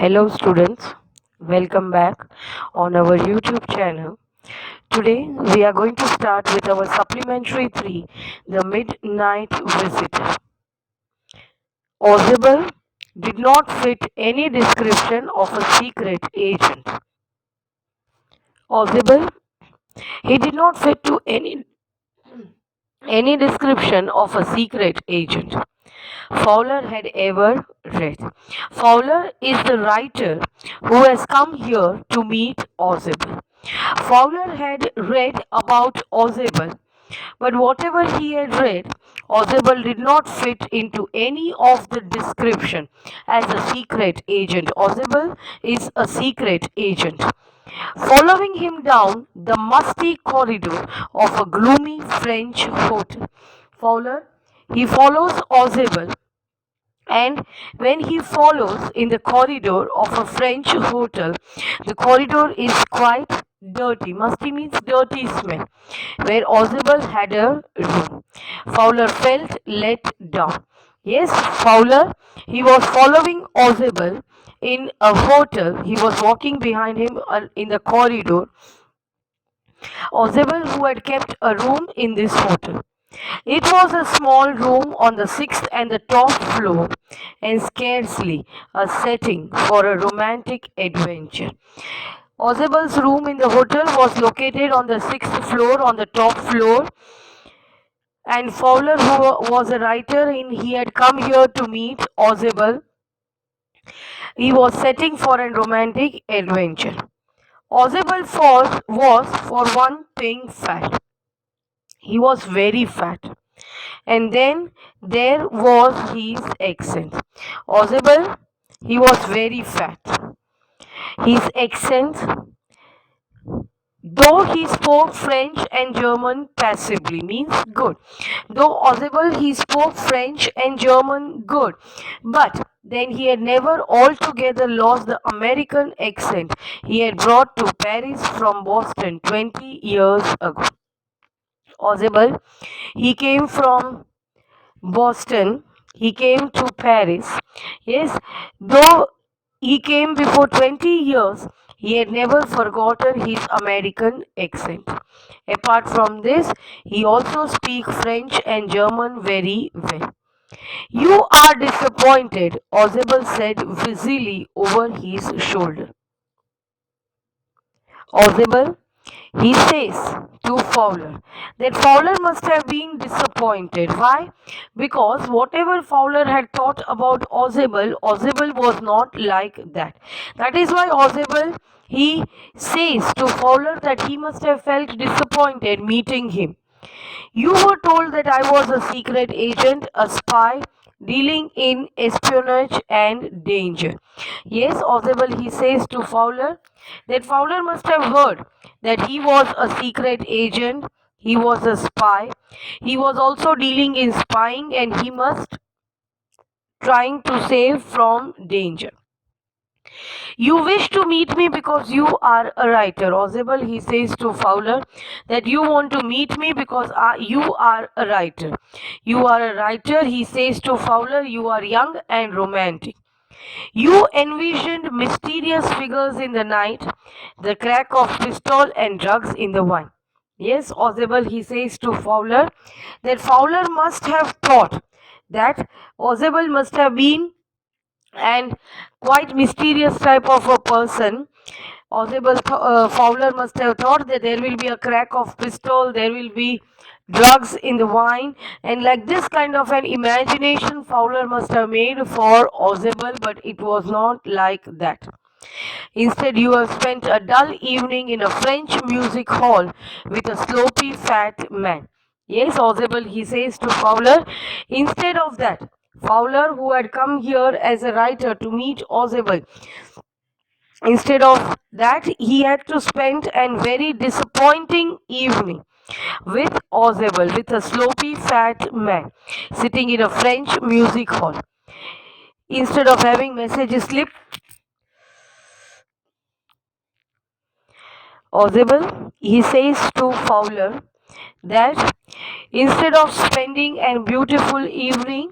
Hello students, welcome back on our YouTube channel. Today we are going to start with our supplementary 3, The Midnight Visitor. Ozible did not fit any description of a secret agent. Ozible, he did not fit to any description of a secret agent Fowler had ever read. Fowler is the writer who has come here to meet Ozible. Fowler had read about Ozible, but whatever he had read, Ozible did not fit into any of the description as a secret agent. Ozible is a secret agent. Following him down the musty corridor of a gloomy French hotel, Fowler he follows Ozible, and when he follows in the corridor of a French hotel, the corridor is quite dirty. Musty means dirty smell, where Ozible had a room. Fowler felt let down. Yes, Fowler, he was following Ozible in a hotel. He was walking behind him in the corridor. Ozible, who had kept a room in this hotel. It was a small room on the sixth and the top floor, and scarcely a setting for a romantic adventure. Ozible's room in the hotel was located on the sixth floor, on the top floor, and Fowler, who was a writer, he had come here to meet Ozible. He was setting for a romantic adventure. Ozible was, for one thing, fat. He was very fat. And then there was his accent. Ozible, he was very fat. His accent, though he spoke French and German passively, means good. Though Ozible, he spoke French and German good, but then he had never altogether lost the American accent he had brought to Paris from Boston 20 years ago. Ozible, he came from Boston, he came to Paris. Yes, though he came before 20 years, he had never forgotten his American accent. Apart from this, he also speaks French and German very well. You are disappointed, Ozible said busily over his shoulder. Ozible, he says to Fowler that Fowler must have been disappointed. Why? Because whatever Fowler had thought about Ozible, Ozible was not like that. That is why Ozible, he says to Fowler that he must have felt disappointed meeting him. You were told that I was a secret agent, a spy, dealing in espionage and danger. Yes, Ozible, he says to Fowler that Fowler must have heard that he was a secret agent, he was a spy, he was also dealing in spying, and he must trying to save from danger. You wish to meet me because you are a writer. Ozible, he says to Fowler that you want to meet me because you are a writer. You are a writer, he says to Fowler, you are young and romantic. You envisioned mysterious figures in the night, the crack of pistol and drugs in the wine. Yes, Ozible, he says to Fowler that Fowler must have thought that Ozible must have been and quite mysterious type of a person. Fowler must have thought that there will be a crack of pistol, there will be drugs in the wine, and like this kind of an imagination Fowler must have made for Ozible, but it was not like that. Instead, you have spent a dull evening in a French music hall with a sloppy fat man. Yes, Ozible, he says to Fowler. Instead of that, Fowler, who had come here as a writer to meet Ozible, instead of that, he had to spend a very disappointing evening with Ozible, with a sloppy fat man, sitting in a French music hall. Instead of having messages slip, Ozible, he says to Fowler that instead of spending a beautiful evening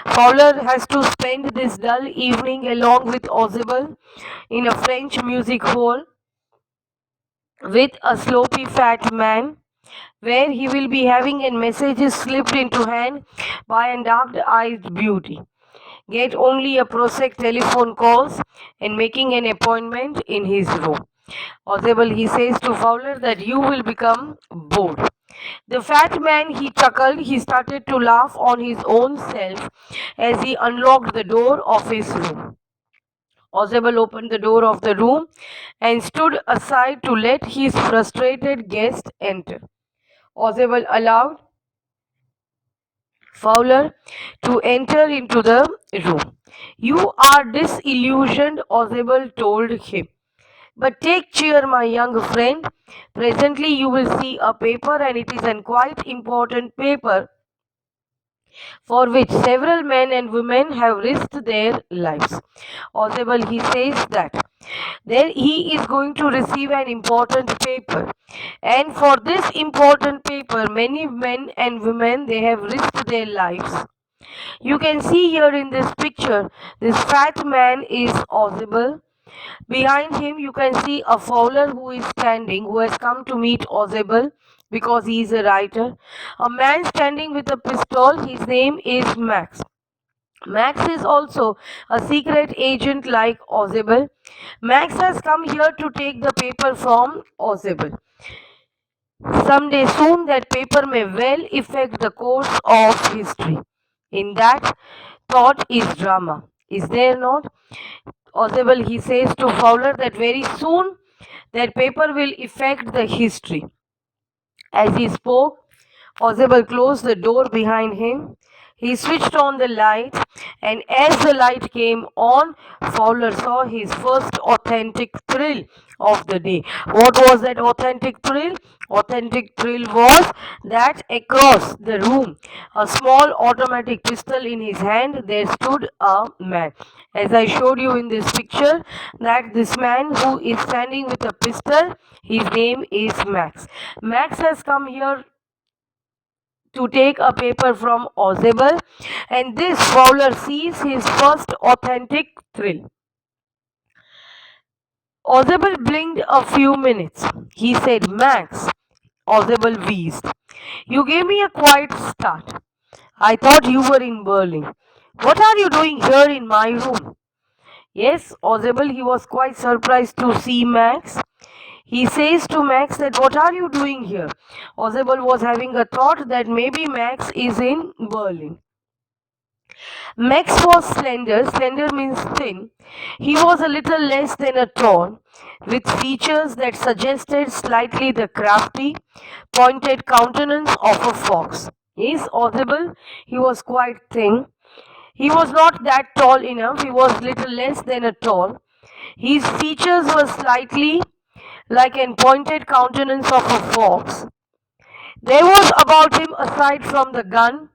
Fowler has to spend this dull evening along with Ozable in a French music hall with a sloppy fat man where he will be having a messages slipped into hand by a dark-eyed beauty. Get only a prosaic telephone calls and making an appointment in his room. Ozable, he says to Fowler that you will become bored. The fat man, he chuckled. He started to laugh on his own self as he unlocked the door of his room. Ozable opened the door of the room and stood aside to let his frustrated guest enter. Ozable allowed Fowler to enter into the room. You are disillusioned, Ozable told him. But take cheer, my young friend. Presently you will see a paper, and it is a quite important paper for which several men and women have risked their lives. Ozable, he says that there he is going to receive an important paper, and for this important paper many men and women they have risked their lives. You can see here in this picture this fat man is Ozable. Behind him, you can see a Fowler who is standing, who has come to meet Ozable because he is a writer. A man standing with a pistol, his name is Max. Max is also a secret agent like Ozable. Max has come here to take the paper from Ozable. Someday soon, that paper may well affect the course of history. In that thought is drama. Is there not? Ozable, he says to Fowler that very soon that paper will affect the history. As he spoke, Ozable closed the door behind him. He switched on the light, and as the light came on, Fowler saw his first authentic thrill of the day. What was that authentic thrill? Authentic thrill was that across the room, a small automatic pistol in his hand, there stood a man. As I showed you in this picture, that this man who is standing with a pistol, his name is Max. Max has come here to take a paper from Ozable, and this Fowler sees his first authentic thrill. Ozable blinked a few minutes. He said, Max. Ozable wheezed. You gave me a quiet start. I thought you were in Berlin. What are you doing here in my room? Yes, Ozable, he was quite surprised to see Max. He says to Max that what are you doing here? Ozable was having a thought that maybe Max is in Berlin. Max was slender, slender means thin. He was a little less than a tall, with features that suggested slightly the crafty, pointed countenance of a fox. He is Ozable, he was quite thin. He was not that tall enough, he was little less than a tall. His features were slightly like an pointed countenance of a fox. There was about him, aside from the gun,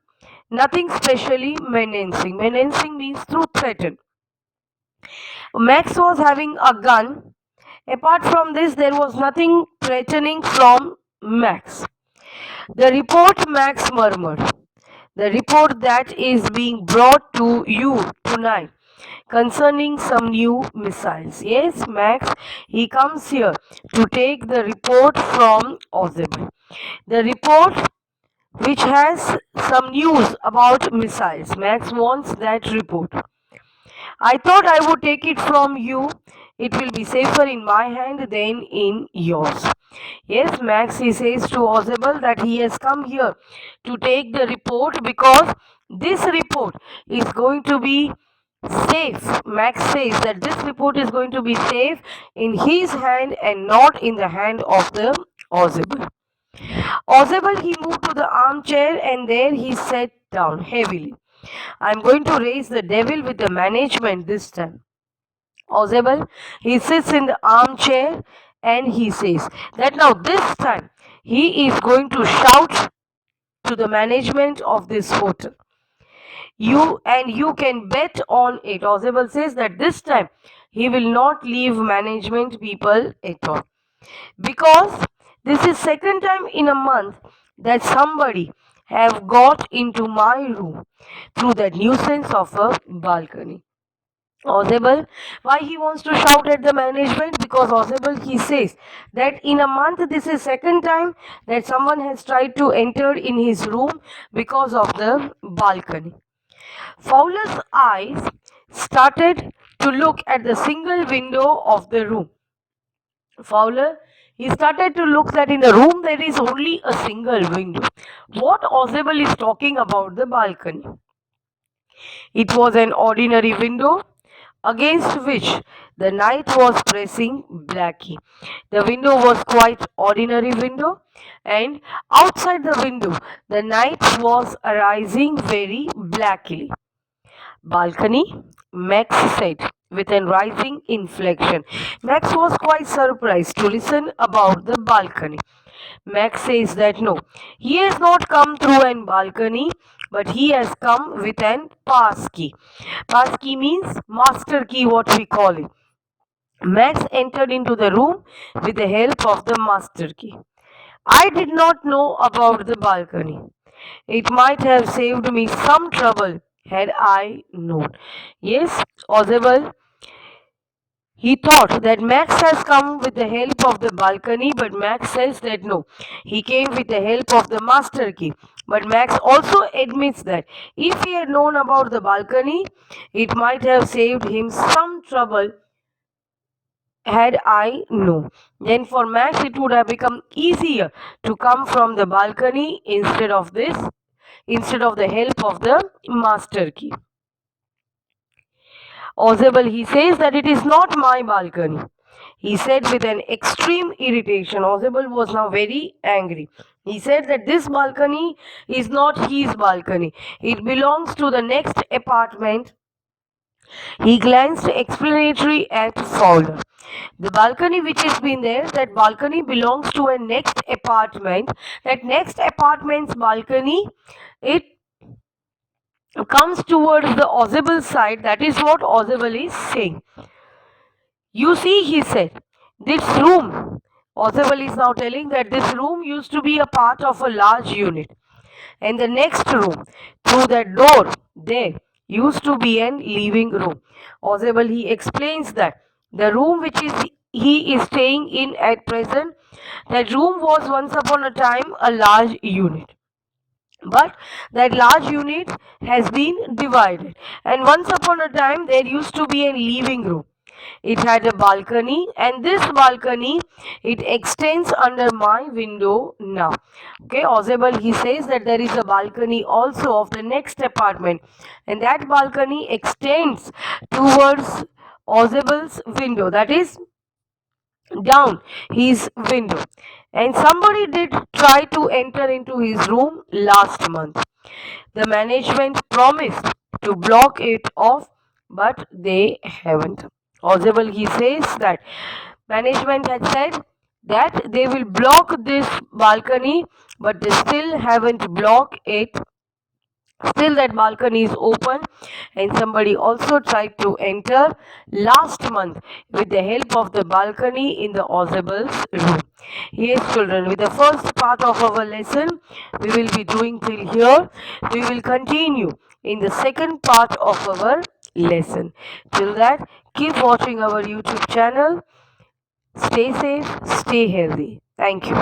nothing specially menacing. Menacing means to threaten. Max was having a gun. Apart from this, there was nothing threatening from Max. The report, Max murmured. The report that is being brought to you tonight concerning some new missiles. Yes, Max, he comes here to take the report from Ozable. The report which has some news about missiles. Max wants that report. I thought I would take it from you. It will be safer in my hand than in yours. Yes, Max, he says to Ozable that he has come here to take the report because this report is going to be safe. Max says that this report is going to be safe in his hand and not in the hand of the Ozable. Ozable, he moved to the armchair and there he sat down heavily. I'm going to raise the devil with the management this time. Ozable, he sits in the armchair and he says that now this time he is going to shout to the management of this hotel. You can bet on it. Ozable says that this time he will not leave management people at all. Because this is second time in a month that somebody have got into my room through that nuisance of a balcony. Ozebel, why he wants to shout at the management? Because Ozebel, he says that in a month this is second time that someone has tried to enter in his room because of the balcony. Fowler's eyes started to look at the single window of the room. Fowler, he started to look that in the room there is only a single window. What Ozebel is talking about the balcony. It was an ordinary window against which the night was pressing blackly. The window was quite ordinary window, and outside the window the night was arising very blackly. Balcony? Max said with a rising inflection. Max was quite surprised to listen about the balcony. Max says that no, he has not come through an balcony, but he has come with an pass key. Pass key means master key, what we call it. Max entered into the room with the help of the master key. I did not know about the balcony. It might have saved me some trouble had I known. Yes, Ozebel, he thought that Max has come with the help of the balcony, but Max says that no, he came with the help of the master key. But Max also admits that if he had known about the balcony, it might have saved him some trouble had I known. Then for Max it would have become easier to come from the balcony instead of the help of the master key. Ozebel, he says that it is not my balcony. He said with an extreme irritation. Ozebel was now very angry. He said that this balcony is not his balcony. It belongs to the next apartment. He glanced explanatory at Fowler. The balcony which has been there, that balcony belongs to a next apartment. That next apartment's balcony, it comes towards the Ozebel side. That is what Ozebel is saying. You see, he said, this room, Ozebel is now telling that this room used to be a part of a large unit. And the next room, through that door, there used to be an living room. Ozebel, he explains that the room which he is staying in at present, that room was once upon a time a large unit. But that large unit has been divided. And once upon a time, there used to be a living room. It had a balcony, and this balcony, it extends under my window now. Okay, Ozebel, he says that there is a balcony also of the next apartment, and that balcony extends towards Ozebel's window, that is down his window. And somebody did try to enter into his room last month. The management promised to block it off, but they haven't. Ozebel, he says that management had said that they will block this balcony, but they still haven't blocked it. Still that balcony is open, and somebody also tried to enter last month with the help of the balcony in the Ozebel's room. Yes, children, with the first part of our lesson we will be doing till here. We will continue in the second part of our lesson. Till that, keep watching our YouTube channel. Stay safe, stay healthy. Thank you.